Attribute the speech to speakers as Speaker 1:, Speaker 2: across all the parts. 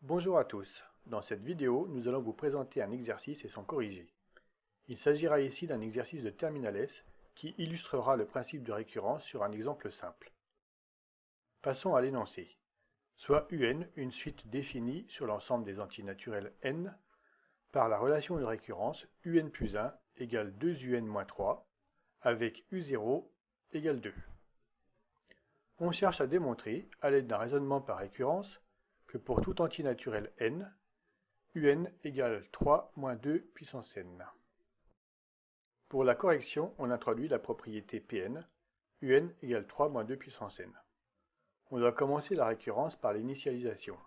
Speaker 1: Bonjour à tous. Dans cette vidéo, nous allons vous présenter un exercice et son corrigé. Il s'agira ici d'un exercice de Terminal S qui illustrera le principe de récurrence sur un exemple simple. Passons à l'énoncé. Soit UN une suite définie sur l'ensemble des entiers naturels n par la relation de récurrence UN plus 1 égale 2UN moins 3 avec U0 égale 2. On cherche à démontrer, à l'aide d'un raisonnement par récurrence, que pour tout entier naturel n, UN égale 3 moins 2 puissance n. Pour la correction, on introduit la propriété Pn, UN égale 3 moins 2 puissance n. On doit commencer la récurrence par l'initialisation.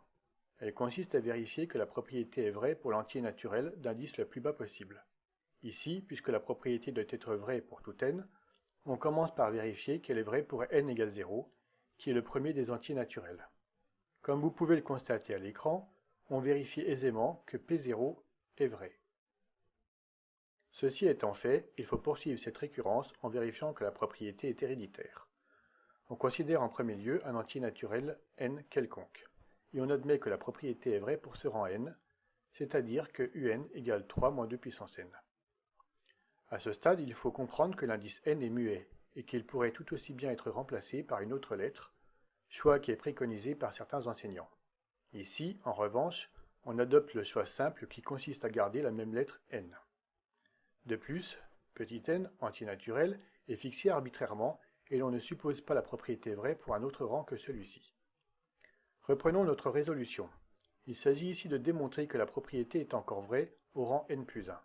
Speaker 1: Elle consiste à vérifier que la propriété est vraie pour l'entier naturel d'indice le plus bas possible. Ici, puisque la propriété doit être vraie pour tout n, on commence par vérifier qu'elle est vraie pour n égale 0, qui est le premier des entiers naturels. Comme vous pouvez le constater à l'écran, on vérifie aisément que P0 est vrai. Ceci étant fait, il faut poursuivre cette récurrence en vérifiant que la propriété est héréditaire. On considère en premier lieu un entier naturel n quelconque, et on admet que la propriété est vraie pour ce rang n, c'est-à-dire que un égale 3 moins 2 puissance n. À ce stade, il faut comprendre que l'indice n est muet, et qu'il pourrait tout aussi bien être remplacé par une autre lettre, choix qui est préconisé par certains enseignants. Ici, en revanche, on adopte le choix simple qui consiste à garder la même lettre n. De plus, petit n, entier naturel, est fixé arbitrairement et l'on ne suppose pas la propriété vraie pour un autre rang que celui-ci. Reprenons notre résolution. Il s'agit ici de démontrer que la propriété est encore vraie au rang n plus 1.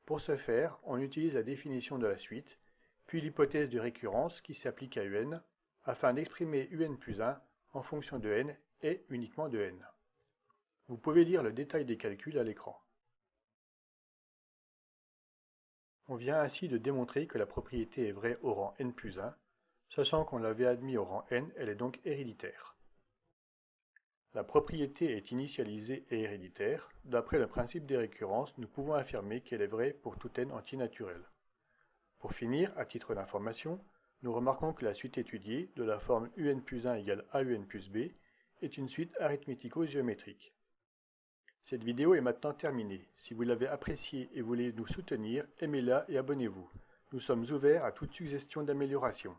Speaker 1: Pour ce faire, on utilise la définition de la suite, puis l'hypothèse de récurrence qui s'applique à un, afin d'exprimer un plus 1 en fonction de n et uniquement de n. Vous pouvez lire le détail des calculs à l'écran. On vient ainsi de démontrer que la propriété est vraie au rang n plus 1, sachant qu'on l'avait admis au rang n, elle est donc héréditaire. La propriété est initialisée et héréditaire. D'après le principe des récurrences, nous pouvons affirmer qu'elle est vraie pour tout n entier naturel. Pour finir, à titre d'information, nous remarquons que la suite étudiée, de la forme un plus 1 égale AUN plus b, est une suite arithmético-géométrique. Cette vidéo est maintenant terminée. Si vous l'avez appréciée et voulez nous soutenir, aimez-la et abonnez-vous. Nous sommes ouverts à toute suggestion d'amélioration.